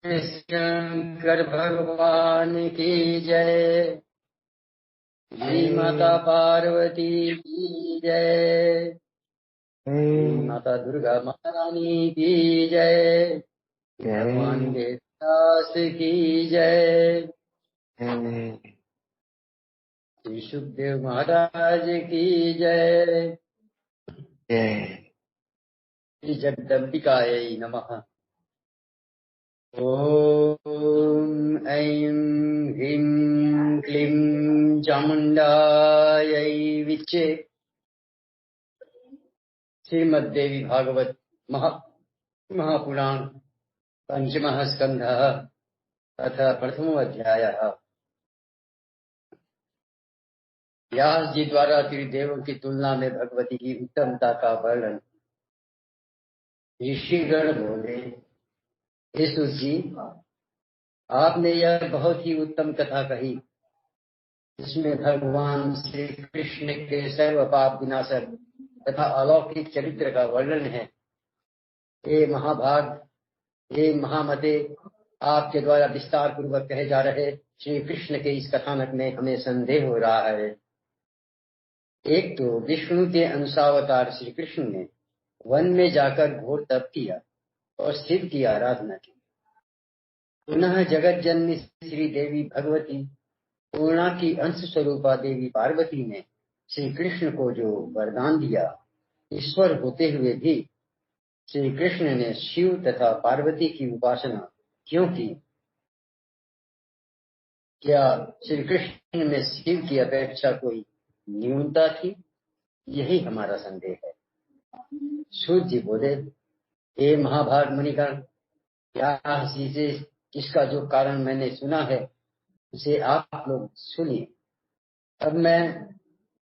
शंकर भगवान की जय। श्री माता पार्वती की जय। श्री माता दुर्गा महारानी की जय। भगवान वेदव्यास की जय। श्री सुखदेव महाराज की जय। श्री जगदम्बिकायै नमः। ॐ ऐं ह्रीं क्लीं चामुण्डायै विच्चे। श्रीमद्देवी भागवत महापुराण पंचमः स्कन्धः अथ प्रथमोऽध्यायः। व्यास जी द्वारा त्रिदेवों की तुलना में भगवती की उत्तमता का वर्णन। ऋषिगण बोले, हे सूत जी, आपने यह बहुत ही उत्तम कथा कही। इसमें भगवान श्री कृष्ण के सर्व पाप विनाशक तथा अलौकिक चरित्र का वर्णन है। हे महाभाग, हे महामते, आपके द्वारा विस्तार पूर्वक कहे जा रहे श्री कृष्ण के इस कथानक में हमें संदेह हो रहा है। एक तो विष्णु के अंशावतार श्री कृष्ण ने वन में जाकर घोर तप किया और शिव की आराधना की। पुनः जगत जननी श्री देवी भगवती पूर्णा की अंश स्वरूपा देवी पार्वती ने श्री कृष्ण को जो वरदान दिया, ईश्वर होते हुए भी श्री कृष्ण ने शिव तथा पार्वती की उपासना क्यों की? क्या श्री कृष्ण में शिव की अपेक्षा कोई न्यूनता थी? यही हमारा संदेह है। सूत जी बोले, हे महाभाग मुनिगण, व्यास जी से इसका जो कारण मैंने सुना है उसे आप लोग सुनिए। अब मैं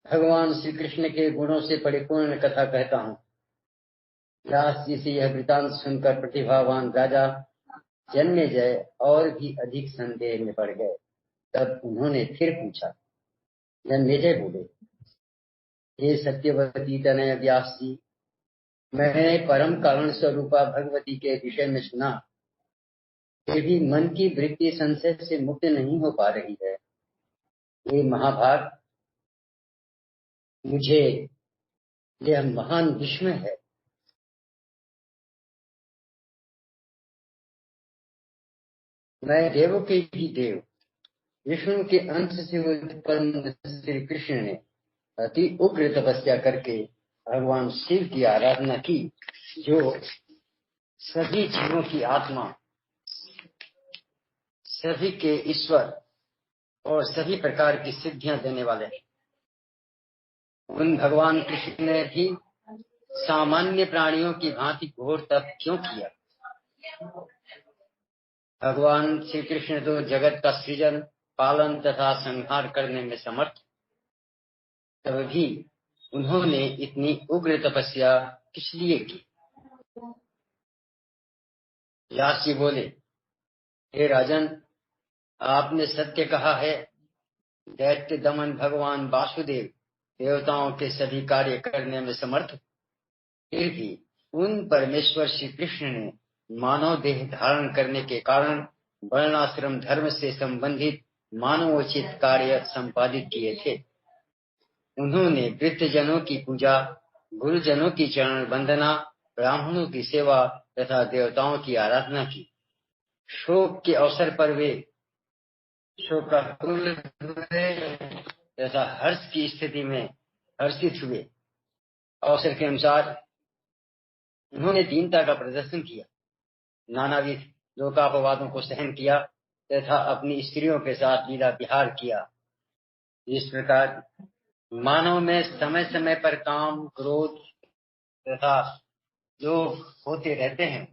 भगवान श्री कृष्ण के गुणों से परिपूर्ण कथा कहता हूँ। व्यास जी से यह वृतांत सुनकर प्रतिभावान राजा जन्मेजय और भी अधिक संदेह में पड़ गए। तब उन्होंने फिर पूछा। जन्मेजय बोले, हे सत्यवती तनय व्यास जी, मैंने परम कारण स्वरूपा भगवती के विषय में सुना, फिर भी मन की वृत्ति संशय से मुक्त नहीं हो पा रही है। ये महाभाग, मुझे यह महान विस्मय है। मैं देवों के भी देव, विष्णु के अंश से उत्पन्न श्री कृष्ण ने अति उग्र तपस्या करके भगवान शिव की आराधना की, जो सभी जीवों की आत्मा, सभी के ईश्वर और सभी प्रकार की सिद्धियां देने वाले हैं। उन भगवान कृष्ण ने भी सामान्य प्राणियों की भांति घोर तप क्यों किया? भगवान श्री कृष्ण तो जगत का सृजन, पालन तथा संहार करने में समर्थ, तब भी उन्होंने इतनी उग्र तपस्या किस लिए की? व्यास जी बोले, हे राजन, आपने सत्य कहा है। दैत्य दमन भगवान वासुदेव देवताओं के सभी कार्य करने में समर्थ, फिर भी उन परमेश्वर श्री कृष्ण ने मानव देह धारण करने के कारण वर्णाश्रम धर्म से संबंधित मानवोचित कार्य संपादित किए थे। उन्होंने वृद्धजनों की पूजा, गुरुजनों की चरण वंदना, ब्राह्मणों की सेवा तथा देवताओं की आराधना की। शोक के अवसर पर वे शोकाकुल हुए तथा हर्ष की स्थिति में हर्षित हुए। अवसर के अनुसार उन्होंने दीनता का प्रदर्शन किया, नानाविध लोकापवादों को सहन किया तथा अपनी स्त्रियों के साथ लीला विहार किया। इस प्रकार मानव में समय समय पर काम, क्रोध तथा लोभ होते रहते हैं।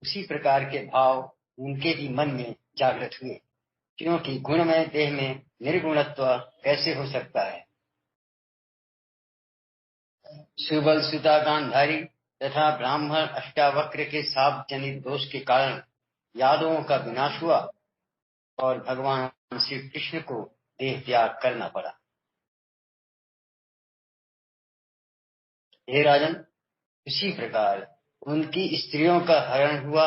उसी प्रकार के भाव उनके भी मन में जागृत हुए, क्योंकि गुणमय देह में निर्गुणत्व कैसे हो सकता है? सुबल सुता गांधारी तथा ब्राह्मण अष्टावक्र के साप जनित दोष के कारण यादवों का विनाश हुआ और भगवान श्री कृष्ण को देह त्याग करना पड़ा। हे राजन, उसी प्रकार उनकी स्त्रियों का हरण हुआ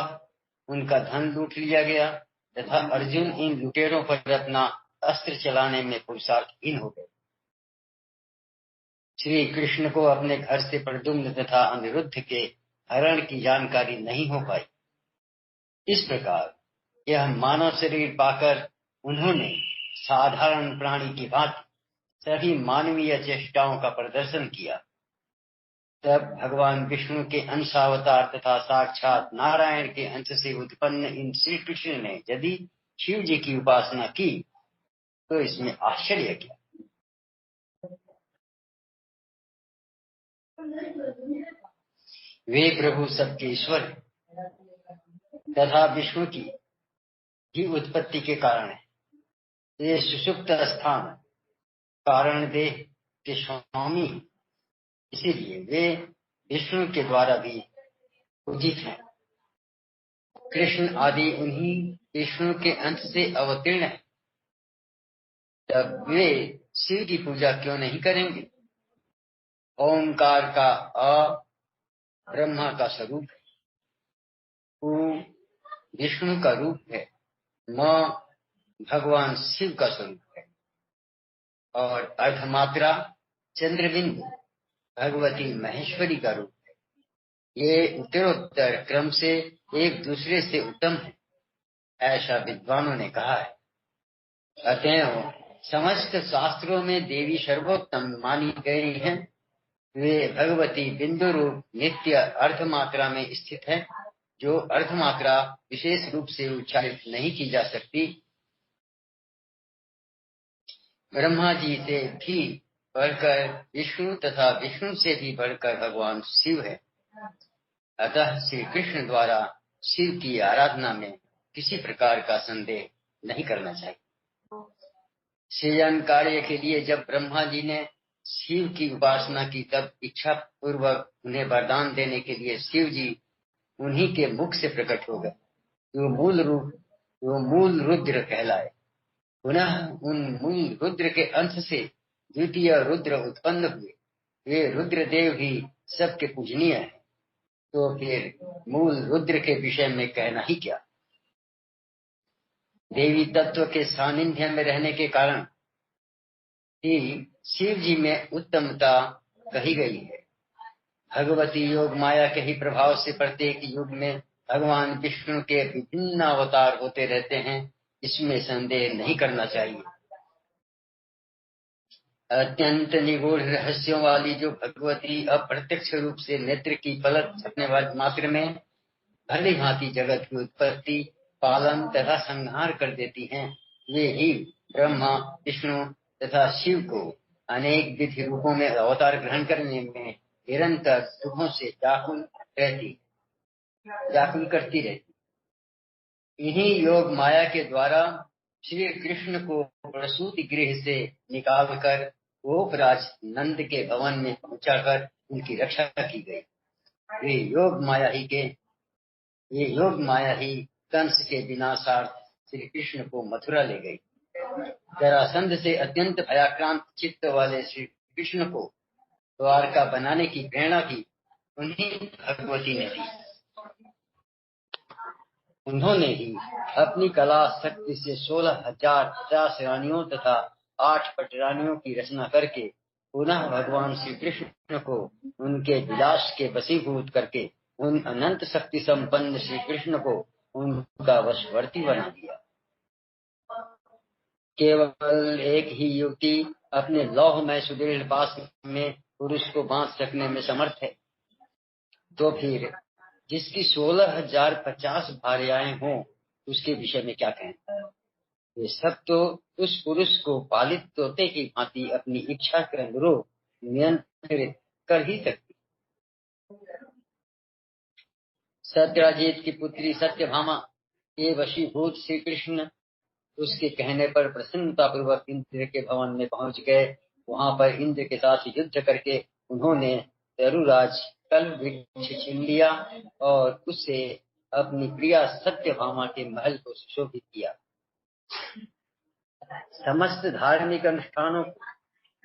उनका धन लूट लिया गया तथा अर्जुन इन लुटेरों पर अपना अस्त्र चलाने में पुरुषार्थहीन हो गए। श्री कृष्ण को अपने घर से प्रद्युम्न तथा अनिरुद्ध के हरण की जानकारी नहीं हो पाई। इस प्रकार यह मानव शरीर पाकर उन्होंने साधारण प्राणी की भांति सभी मानवीय चेष्टाओं का प्रदर्शन किया। तब भगवान विष्णु के अंशावतार तथा साक्षात नारायण के अंश से उत्पन्न इन श्री कृष्ण ने यदि शिव जी की उपासना की तो इसमें आश्चर्य क्या। वे प्रभु सबके ईश्वर तथा विष्णु की ही उत्पत्ति के कारण है। ये सुषुप्त स्थान कारण देह के स्वामी, इसीलिए वे विष्णु के द्वारा भी पूजित हैं। कृष्ण आदि उन्हीं विष्णु के अंश से अवतीर्ण है, तब वे शिव की पूजा क्यों नहीं करेंगे। ओंकार का अ ब्रह्मा का स्वरूप है, उ विष्णु का रूप है, म भगवान शिव का स्वरूप है और अर्धमात्रा चंद्रबिंदु भगवती महेश्वरी का रूप है। ये उत्तरोत्तर क्रम से एक दूसरे से उत्तम है, ऐसा विद्वानों ने कहा है। अतएव समस्त शास्त्रों में देवी सर्वोत्तम मानी गई हैं। वे भगवती बिंदु रूप नित्य अर्धमात्रा में स्थित है, जो अर्धमात्रा विशेष रूप से उच्चारित नहीं की जा सकती। ब्रह्मा जी से भी बढ़कर विष्णु तथा विष्णु से भी बढ़कर भगवान शिव है। अतः श्री कृष्ण द्वारा शिव की आराधना में किसी प्रकार का संदेह नहीं करना चाहिए। सृजन कार्य के लिए जब ब्रह्मा जी ने शिव की उपासना की, तब इच्छा पूर्वक उन्हें वरदान देने के लिए शिव जी उन्हीं के मुख से प्रकट हो गए, जो मूल रुद्र कहलाए। पुनः उन मूल रुद्र के अंश से द्वितीय रुद्र उत्पन्न हुए। वे रुद्रदेव ही सबके पूजनीय है, तो फिर मूल रुद्र के विषय में कहना ही क्या। देवी तत्व के सानिध्य में रहने के कारण ही शिव जी में उत्तमता कही गई है। भगवती योग माया के ही प्रभाव से प्रत्येक युग में भगवान विष्णु के विभिन्न अवतार होते रहते हैं, इसमें संदेह नहीं करना चाहिए। अत्यंत निगूढ़ रहस्यों वाली जो भगवती अप्रत्यक्ष रूप से नेत्र की पलक झपकने वाले मात्र में भली भांति जगत की उत्पत्ति, पालन तथा संहार कर देती हैं, वे ही ब्रह्मा, विष्णु तथा शिव को अनेक विधि रूपों में अवतार ग्रहण करने में निरंतर दुखों से व्याकुल करती रहती। इन्हीं योग माया के द्वारा श्री कृष्ण को प्रसूति गृह से निकालकर गोपराज नंद के भवन में पहुंचाकर उनकी रक्षा की गई। ये योग माया ही कंस के विनाशार्थ श्री कृष्ण को मथुरा ले गई। जरासंध से अत्यंत भयाक्रांत चित्त वाले श्री कृष्ण को द्वारका बनाने की प्रेरणा भी उन्हीं भगवती ने दी। उन्होंने ही अपनी कला शक्ति से 16,050 रानियों तथा 8 पटरानियों की रचना करके पुनः भगवान श्री कृष्ण को उनके विलास के वशीभूत करके उन अनंत शक्ति संपन्न श्री कृष्ण को उनका वशवर्ती बना दिया। केवल एक ही युवती अपने लौह में सुदृढ़ पास में पुरुष को बांध सकने में समर्थ है, तो फिर जिसकी 16,050 भार्याएं हों उसके विषय में क्या कहें। ये सब तो उस पुरुष को पालित तोते की भांति अपनी इच्छा के अनुरूप नियंत्रित कर ही सकती। सत्यराजीत की पुत्री सत्यभामा के वशीभूत श्री कृष्ण उसके कहने पर प्रसन्नता पूर्वक इंद्र के भवन में पहुंच गए। वहां पर इंद्र के साथ युद्ध करके उन्होंने तरुराज कल वृक्ष छीन लिया और उससे अपनी प्रिया सत्यभामा के महल को सुशोभित किया। समस्त धार्मिक अनुष्ठानों को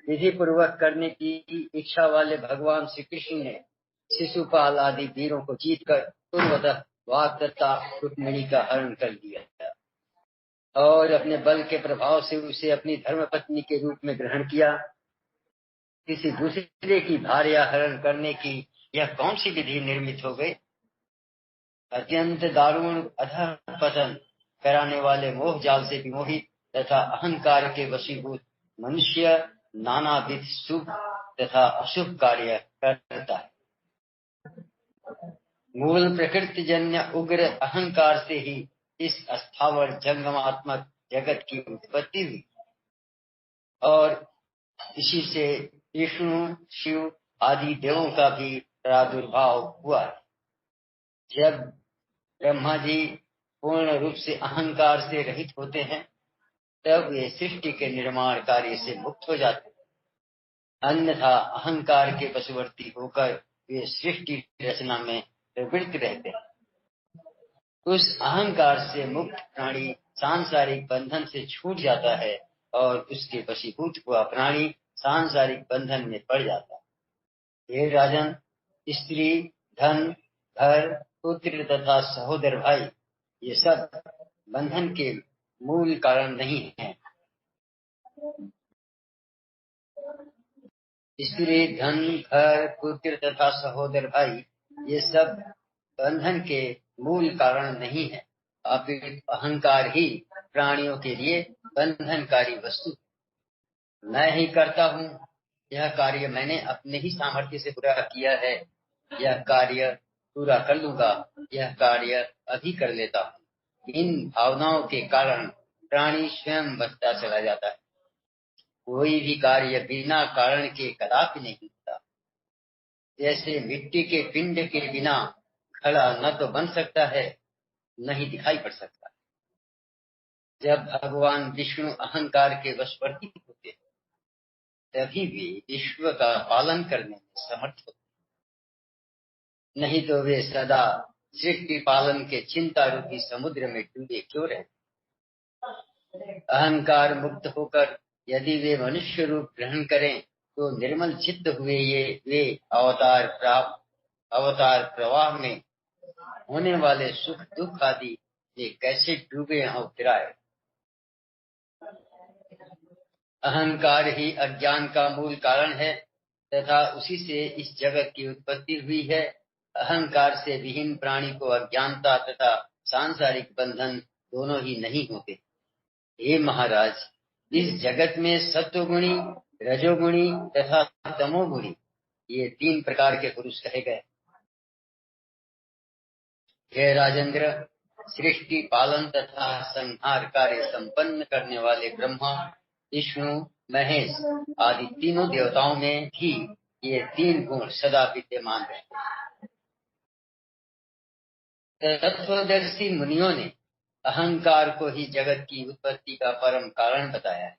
विधि पूर्वक करने की इच्छा वाले भगवान श्री कृष्ण ने शिशुपाल आदि वीरों को जीतकर पूर्वतः वाक तथा रुक्मिणी का हरण कर दिया और अपने बल के प्रभाव से उसे अपनी धर्म पत्नी के रूप में ग्रहण किया। किसी दूसरे की भार्या हरण करने की यह कौन सी विधि निर्मित हो गई? अत्यंत दारुण अधःपतन कराने वाले मोह जाल से विमोहित तथा अहंकार के वशीभूत मनुष्य नानाविध शुभ तथा अशुभ कार्य करता है। मूल प्रकृति जन्य उग्र अहंकार से ही इस अस्थावर जंगमात्मक जगत की उत्पत्ति हुई और इसी से विष्णु, शिव आदि देवों का भी प्रादुर्भाव हुआ। जब ब्रह्मा जी पूर्ण रूप से अहंकार से रहित होते हैं तब वे सृष्टि के निर्माण कार्य से मुक्त हो जाते हैं। अन्यथा अहंकार के वशवर्ती होकर वे सृष्टि रचना में प्रवृत्त रहते हैं। उस अहंकार से मुक्त प्राणी सांसारिक बंधन से छूट जाता है और उसके वशीभूत हुआ प्राणी सांसारिक बंधन में पड़ जाता है। हे राजन, स्त्री, धन, घर, पुत्र तथा सहोदर भाई ये सब बंधन के मूल कारण नहीं है। स्त्री, धन, घर, पुत्र तथा सहोदर भाई ये सब बंधन के मूल कारण नहीं है, अपितु अहंकार ही प्राणियों के लिए बंधनकारी वस्तु। मैं ही करता हूँ, यह कार्य मैंने अपने ही सामर्थ्य से पूरा किया है, यह कार्य पूरा कर लूंगा, यह कार्य अभी कर लेता हूँ। इन भावनाओं के कारण प्राणी स्वयं बचता चला जाता है। कोई भी कार्य बिना कारण के कदापि नहीं होता। जैसे मिट्टी के पिंड के बिना घड़ा न तो बन सकता है न ही दिखाई पड़ सकता। जब भगवान विष्णु अहंकार के वशवर्ती होते हैं तभी वे विश्व का पालन करने में समर्थ होते, नहीं तो वे सदा सृष्टि पालन के चिंता रूपी समुद्र में डूबे क्यों रहते। अहंकार मुक्त होकर यदि वे मनुष्य रूप ग्रहण करें तो निर्मल चित्त हुए वे अवतार प्रवाह में होने वाले सुख दुख आदि ये कैसे डूबे और फिराए। अहंकार ही अज्ञान का मूल कारण है तथा उसी से इस जगत की उत्पत्ति हुई है। अहंकार से विहीन प्राणी को अज्ञानता तथा सांसारिक बंधन दोनों ही नहीं होते। हे महाराज, इस जगत में सत्वगुणी, रजोगुणी तथा तमोगुणी ये 3 प्रकार के पुरुष कहे गए। हे राजेंद्र, सृष्टि पालन तथा संहार कार्य संपन्न करने वाले ब्रह्मा, विष्णु, महेश आदि तीनों देवताओं में भी ये 3 गुण सदा विद्यमान रहते हैं। तत्वदर्शी मुनियों ने अहंकार को ही जगत की उत्पत्ति का परम कारण बताया है।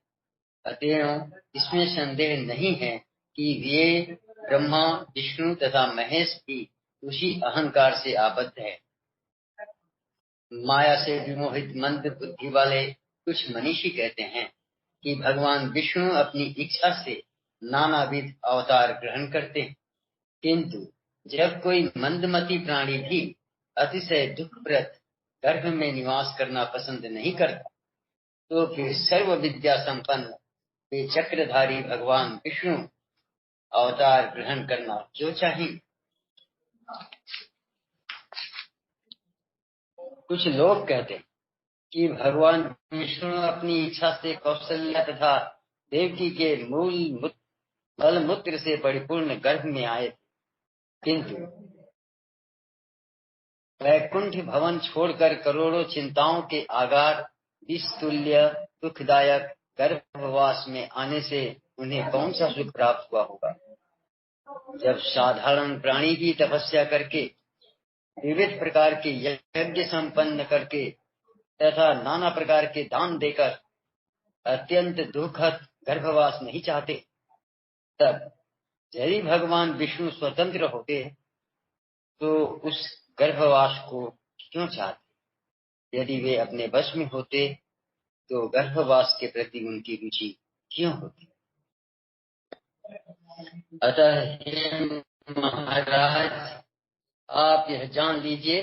अतएव इसमें संदेह नहीं है कि वे ब्रह्मा, विष्णु तथा महेश भी उसी अहंकार से आबद्ध है। माया से विमोहित मंद बुद्धि वाले कुछ मनीषी कहते हैं कि भगवान विष्णु अपनी इच्छा से नानाविध अवतार ग्रहण करते हैं, किंतु जब कोई मंदमती प्राणी भी अतिशय दुखप्रद गर्भ में निवास करना पसंद नहीं करता तो फिर सर्व विद्या संपन्न वे चक्रधारी भगवान विष्णु अवतार ग्रहण करना क्यों चाहिए। कुछ लोग कहते हैं कि भगवान विष्णु अपनी इच्छा से कौशल्या तथा देवकी के मल मूत्र से परिपूर्ण गर्भ में आए, किंतु वैकुंठ भवन छोड़कर करोड़ों चिंताओं के आगार विषतुल्य दुखदायक गर्भवास में आने से उन्हें कौन सा सुख प्राप्त हुआ होगा। जब साधारण प्राणी भी तपस्या करके विविध प्रकार के यज्ञ संपन्न करके तथा नाना प्रकार के दान देकर अत्यंत दुखद गर्भवास नहीं चाहते, तब यदि भगवान विष्णु स्वतंत्र होते तो उस गर्भवास को क्यों चाहते। यदि वे अपने वश में होते तो गर्भवास के प्रति उनकी रुचि क्यों होती। अतः हे महाराज, आप यह जान लीजिए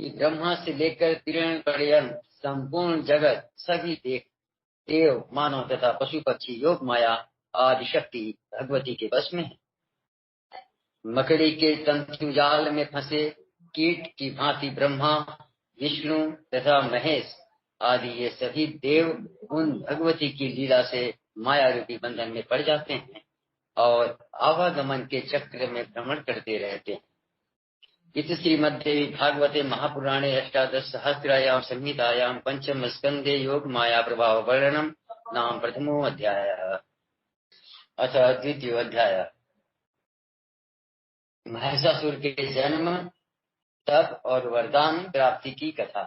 कि ब्रह्मा से लेकर तीर्ण पर्यंत संपूर्ण जगत सभी देव मानव तथा पशु पक्षी योग माया आदि शक्ति भगवती के वश में है। मकड़ी के तंतुजाल में फंसे कीट की भांति ब्रह्मा, विष्णु तथा महेश आदि ये सभी देव उन भगवती की लीला से माया रूपी बंधन में पड़ जाते हैं और आवागमन के चक्र में भ्रमण करते रहते हैं। इति श्रीमद्देवी भागवते महापुराणे अष्टादश सहस्रायां संहितायां पंचम स्कंदे योग माया प्रभाव वर्णनम नाम प्रथमो अध्याय। अथ द्वितीय अध्याय महिषासुर के जन्म, तप और वरदान प्राप्ति की कथा।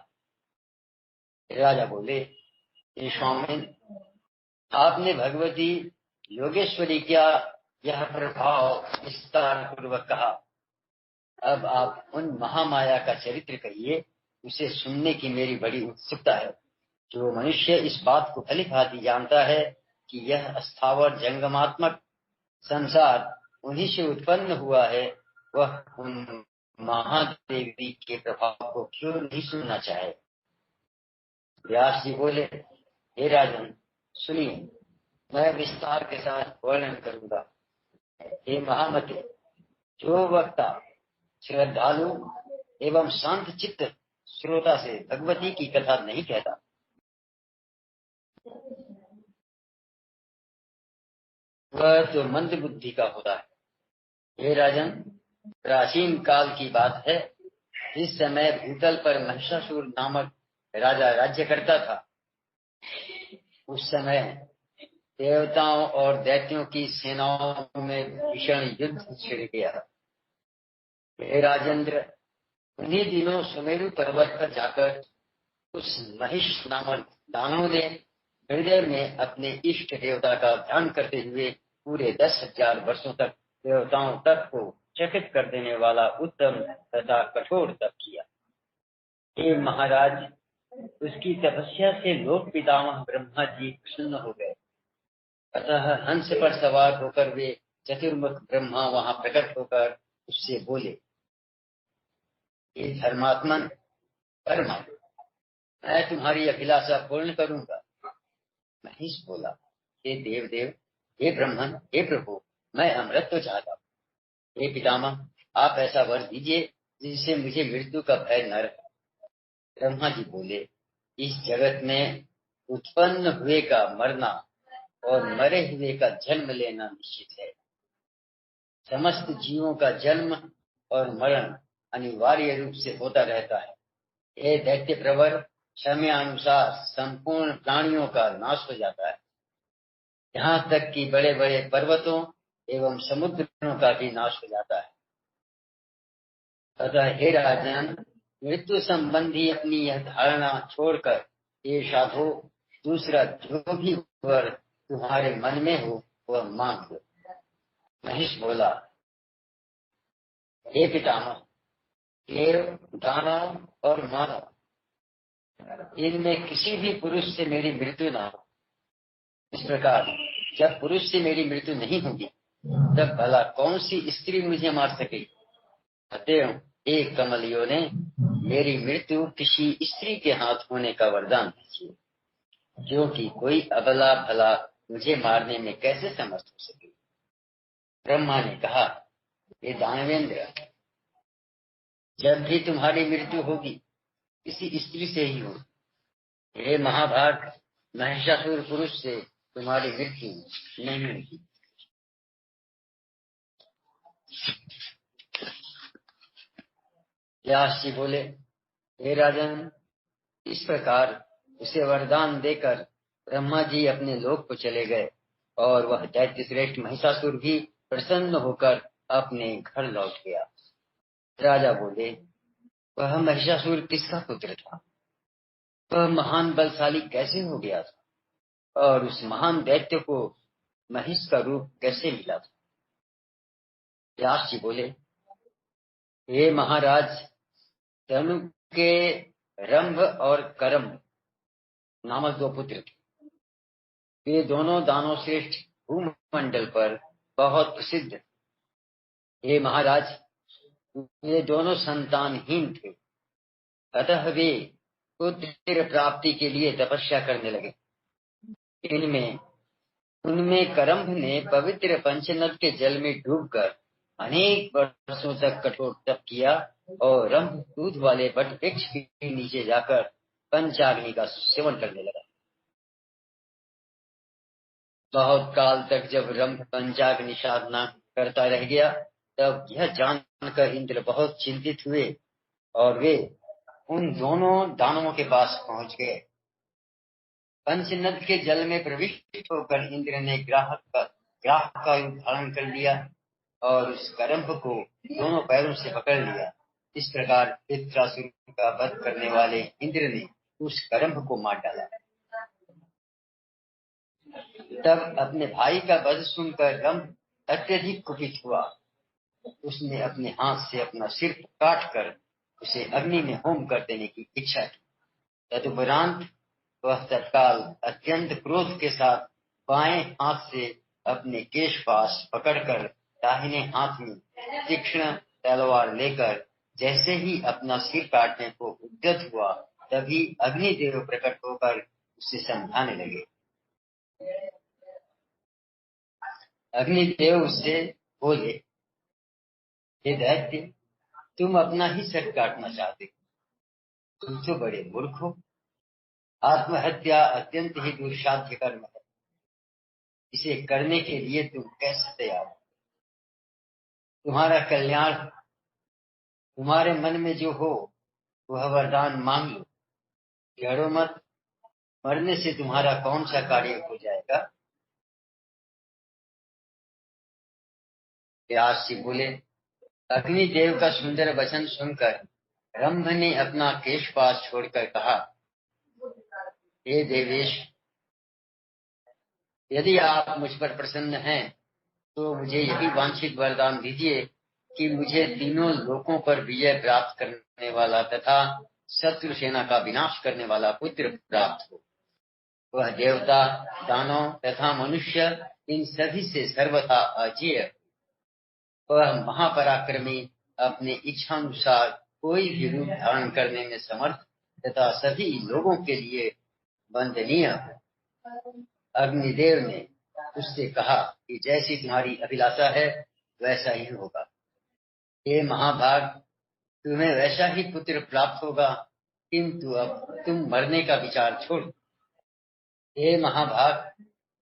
राजा बोले, हे स्वामी, आपने भगवती योगेश्वरी का यह प्रभाव विस्तार पूर्वक कहा। अब आप उन महामाया का चरित्र कहिए, उसे सुनने की मेरी बड़ी उत्सुकता है। जो मनुष्य इस बात को भली भांति जानता है कि यह स्थावर जंगमात्मक संसार उन्हीं से उत्पन्न हुआ है, वह उन महादेवी के प्रभाव को क्यों नहीं सुनना चाहे। व्यास जी बोले, हे राजन, सुनिए, मैं विस्तार के साथ वर्णन करूंगा। हे महामते, जो वक्ता श्रद्धालु एवं शांत चित्त श्रोता से भगवती की कथा नहीं कहता, वह तो मंद बुद्धि का होता है। हे राजन, प्राचीन काल की बात है, जिस समय भूतल पर महिषासुर नामक राजा राज्य करता था। उस समय देवताओं और दैत्यों की सेनाओं में भीषण युद्ध छिड़ गया। हे राजेंद्र, उन्हीं दिनों सुमेरु पर्वत पर जाकर उस महिष नामक दानव ने हृदय में अपने इष्ट देवता का ध्यान करते हुए पूरे 10,000 वर्षों तक देवताओं तक को चकित कर देने वाला उत्तम तथा कठोर तप किया। हे महाराज, उसकी तपस्या से लोक पितामह ब्रह्मा जी प्रसन्न हो गए। अतः हंस पर सवार होकर वे चतुर्मुख ब्रह्मा वहां प्रकट होकर उससे बोले, हे धर्मात्मन कर्मा, मैं तुम्हारी अभिलाषा पूर्ण करूंगा। महिष बोला, हे देव, हे ब्रह्मन, हे प्रभु, मैं अमृत तो चाहता हूँ। हे पितामह, आप ऐसा वर दीजिए जिससे मुझे मृत्यु का भय न रहे। ब्रह्मा जी बोले, इस जगत में उत्पन्न हुए का मरना और मरे हुए का जन्म लेना निश्चित है। समस्त जीवों का जन्म और मरण अनिवार्य रूप से होता रहता है। ये दैत्य प्रवर समयानुसार संपूर्ण प्राणियों का नाश हो जाता है, यहाँ तक कि बड़े बड़े पर्वतों एवं समुद्रों का भी नाश हो जाता है। अतः हे राजन, मृत्यु संबंधी अपनी यह धारणा छोड़कर हे साधो, दूसरा जो भी वर तुम्हारे मन में हो वह मांग लो। महिष बोला, हे पितामह, देव, दानव और मानव, इनमें किसी भी पुरुष से मेरी मृत्यु न हो। इस प्रकार जब पुरुष से मेरी मृत्यु नहीं होगी, तब भला कौन सी स्त्री मुझे मार सकेगी। अतएव एक कमलियों ने मेरी मृत्यु किसी स्त्री के हाथ होने का वरदान दीजिए, क्योंकि कोई अबला भला मुझे मारने में कैसे समर्थ हो सके। ब्रह्मा ने कहा, हे दानवेंद्र, जब भी तुम्हारी मृत्यु होगी किसी स्त्री से ही हो। हे महाभाग, महिषासुर पुरुष से तुम्हारी मृत्यु नहीं होगी। व्यास जी बोले, हे राजन, इस प्रकार उसे वरदान देकर ब्रह्मा जी अपने लोक को चले गए और वह दैत्य श्रेष्ठ महिषासुर भी प्रसन्न होकर अपने घर लौट गया। राजा बोले, वह महिषासुर किसका पुत्र था? वह महान बलशाली कैसे हो गया था? और उस महान दैत्य को महिष का रूप कैसे मिला था? व्यास जी बोले, हे महाराज, धनु के रंभ और करम नामक 2 पुत्र थे। वे दोनों दानव श्रेष्ठ भूमंडल पर बहुत प्रसिद्ध। हे महाराज, वे दोनों संतानहीन थे। अतः वे पुत्र प्राप्ति के लिए तपस्या करने लगे। इनमें उनमें करम्भ ने पवित्र पंचनद के जल में डूबकर अनेक वर्षों तक कठोर तप किया और रंभ दूध वाले वट वृक्ष के नीचे जाकर पंचाग्नि का सेवन करने लगा। बहुत काल तक जब रंभ पंचाग्नि साधना करता रह गया, तब यह जानकर इंद्र बहुत चिंतित हुए और वे उन दोनों दानवों के पास पहुंच गए। पंचनद के जल में प्रविष्ट होकर इंद्र ने ग्राह का रूप धारण कर लिया और उस करम्भ को दोनों पैरों से पकड़ लिया। इस प्रकार वृत्रासुर का वध करने वाले इंद्र ने उस करम्भ को मार डाला। तब अपने भाई का वध सुनकर रंभ अत्यधिक कुपित हुआ। उसने अपने हाथ से अपना सिर काटकर उसे अग्नि में होम कर देने की इच्छा की। तदुपरांत वह तत्काल अत्यंत क्रोध के साथ बाएं हाथ से अपने केश पास पकड़कर दाहिने हाथ में तीक्ष्ण तलवार लेकर जैसे ही अपना सिर काटने को उद्यत हुआ, तभी अग्निदेव प्रकट होकर उसे समझाने लगे। अग्निदेव उससे बोले, हे दैत्य, तुम अपना ही सिर काटना चाहते हो? तुम तो बड़े मूर्ख हो। आत्महत्या अत्यंत ही दुर्साध्य कर्म है। इसे करने के लिए तुम कैसे तैयार हो? तुम्हारा कल्याण तुम्हारे मन में जो हो वह वरदान मांग लो। लड़ो मत, मरने से तुम्हारा कौन सा कार्य हो जाएगा? व्यास जी बोले, अग्निदेव का सुंदर वचन सुनकर रंभ ने अपना केशपाश छोड़कर कहा, हे देवेश, यदि आप मुझ पर प्रसन्न हैं तो मुझे यही वांछित वरदान दीजिए कि मुझे तीनों लोकों पर विजय प्राप्त करने वाला तथा शत्रु सेना का विनाश करने वाला पुत्र प्राप्त हो। वह देवता, दानव तथा मनुष्य इन सभी से सर्वथा अजेय। वह महापराक्रमी, अपने इच्छानुसार कोई भी रूप धारण करने में समर्थ तथा सभी लोगों के लिए वंदनीय हो। अग्निदेव ने उससे कहा कि जैसी तुम्हारी अभिलाषा है वैसा ही होगा। हे महाभाग, तुम्हें वैसा ही पुत्र प्राप्त होगा, किंतु अब तुम मरने का विचार छोड़। हे महाभाग,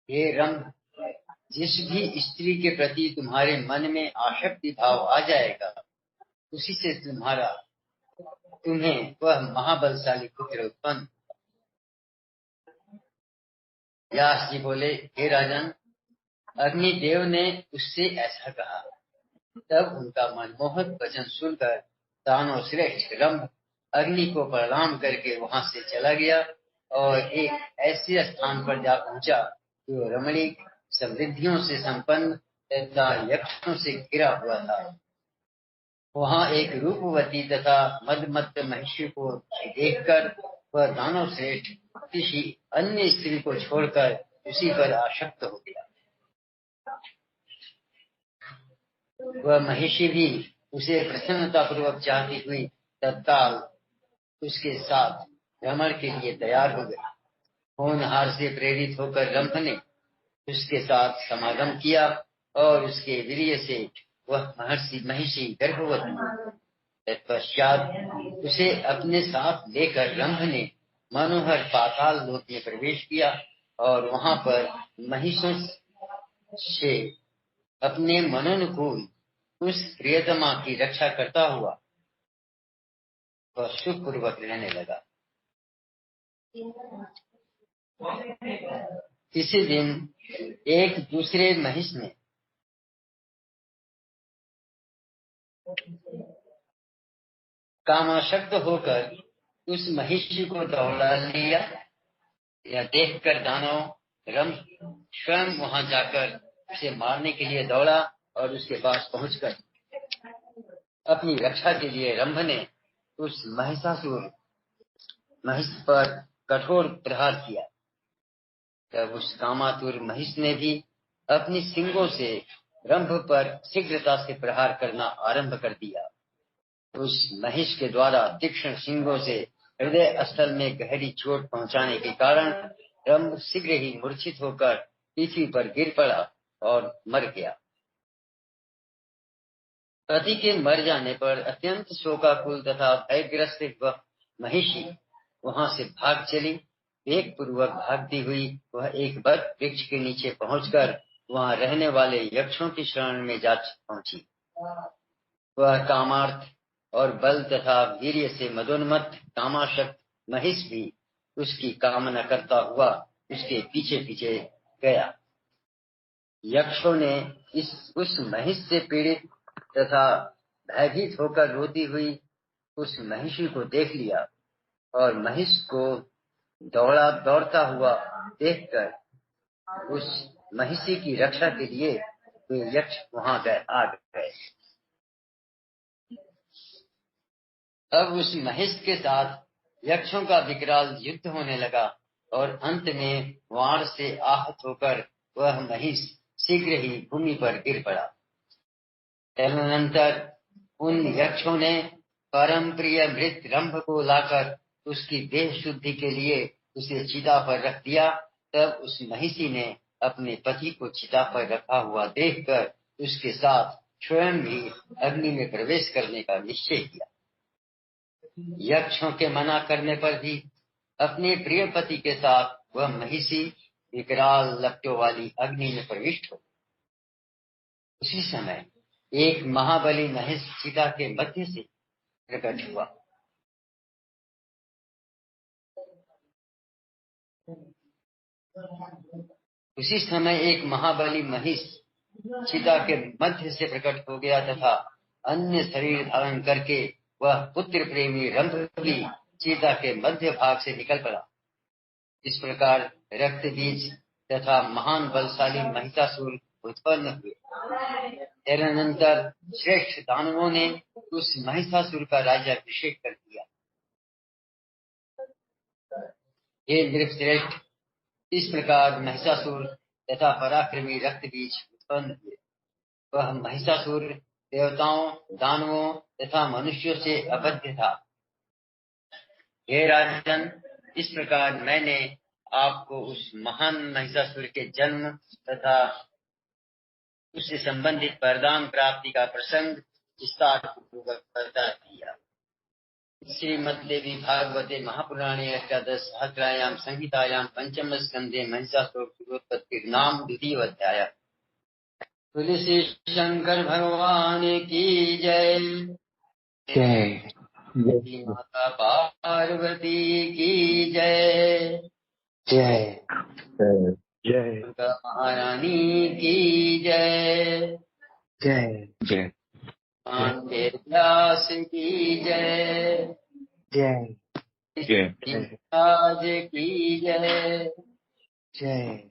हे रंभ, जिस भी स्त्री के प्रति तुम्हारे मन में आसक्ति भाव आ जाएगा, उसी से तुम्हें वह महाबलशाली पुत्र उत्पन्न। व्यास जी बोले, हे राजन, अग्निदेव ने उससे ऐसा कहा। तब उनका मनमोहक वचन सुनकर दानव श्रेष्ठ रंभ अग्नि को प्रणाम करके वहां से चला गया और एक ऐसे स्थान पर जा पहुंचा जो रमणीक, समृद्धियों से संपन्न तथा यक्षों से घिरा हुआ था। वहां एक रूपवती तथा मदमत्त महिषी को देखकर वह दानव श्रेष्ठ किसी अन्य स्त्री को छोड़कर उसी पर आसक्त हो गया। वह महिषी भी उसे प्रसन्नता पूर्वक चाहती हुई तत्काल उसके साथ भ्रमण के लिए तैयार हो गई। होनहार से प्रेरित होकर रंभ ने उसके साथ समागम किया और उसके वीर्य से वह महिषी गर्भवती हुई। तत्पश्चात उसे अपने साथ लेकर रंभ ने मनोहर पाताल लोक में प्रवेश किया और वहां पर महिषों से अपने मनोनुकूल उस प्रियतमा की रक्षा करता हुआ वह सुखपूर्वक रहने लगा। इसी दिन एक दूसरे महिष ने कामासक्त होकर उस महिषी को दौड़ा लिया। यह देखकर दानव रंभ स्वयं वहां जाकर उसे मारने के लिए दौड़ा और उसके पास पहुंचकर अपनी रक्षा के लिए रंभ ने उस महिष पर कठोर प्रहार किया। तब उस कामातुर महिष ने भी अपनी सींगों से रंभ पर शीघ्रता से प्रहार करना आरंभ कर दिया। उस महिष के द्वारा तीक्ष्ण सिंगों से हृदय स्थल में गहरी चोट पहुंचाने के कारण रंभ शीघ्र ही मूर्छित होकर पृथ्वी पर गिर पड़ा और मर गया। पति के मर जाने पर अत्यंत शोकाकुल तथा भयग्रस्त वह महिषी वहां से भाग चली। वेग पूर्वक भागती हुई वह एक बट वृक्ष के नीचे पहुंचकर वहां रहने वाले यक्षों की शरण में जा पहुंची। वह कामार्थ और बल तथा वीर्य से मदोन्मत्त कामाशक्त महिष भी उसकी कामना करता हुआ उसके पीछे पीछे गया। यक्षों ने उस महिष से पीड़ित तथा भयभीत होकर रोती हुई उस महिषी को देख लिया और महिष को दौड़ता हुआ देखकर उस महिषी की रक्षा के लिए वे यक्ष वहां आ गए। अब उस महिष के साथ यक्षों का विकराल युद्ध होने लगा और अंत में वाण से आहत होकर वह महिष शीघ्र ही भूमि पर गिर पड़ा। तदनंतर उन यक्षों ने परम प्रिय मृत रंभ को लाकर उसकी देह शुद्धि के लिए उसे चिता पर रख दिया। तब उस महिषी ने अपने पति को चिता पर रखा हुआ देखकर उसके साथ स्वयं भी अग्नि में प्रवेश करने का निश्चय किया। यक्षों के मना करने पर भी अपने प्रिय पति के साथ वह महिषी विकराल लपटों वाली अग्नि में प्रविष्ट हो। उसी समय एक महाबली महिष चिता के मध्य से प्रकट हुआ। उसी समय एक महाबली महिष चिता के मध्य से प्रकट हो गया तथा अन्य शरीर धारण करके वह पुत्र प्रेमी रंभ भी चिता के मध्य भाग से निकल पड़ा। इस प्रकार रक्त बीज तथा महान बलशाली महिषासुर उत्पन्न हुए। तदनंतर श्रेष्ठ दानवों ने उस महिषासुर का राज्याभिषेक कर दिया। हे नृपश्रेष्ठ, इस प्रकार महिषासुर तथा पराक्रमी रक्त बीज उत्पन्न हुए। वह महिषासुर देवताओं, दानवों तथा मनुष्यों से अबद्ध था। हे राजन, इस प्रकार मैंने आपको उस महान महिषासुर के जन्म तथा उससे संबंधित वरदान प्राप्ति का प्रसंग विस्तार पूर्वक बता दिया। श्रीमद्देवी भागवते महापुराणे अष्टादश सहस्रायां संहितायां पंचम स्कंदे महिषासुर नाम द्वितीय अध्याय। तुलसी शंकर भगवान की जय। जय माता पार्वती की जय। जय जय दुर्गा महारानी की जय। जय जय वेद व्यास की जय। जय राज की जय। जय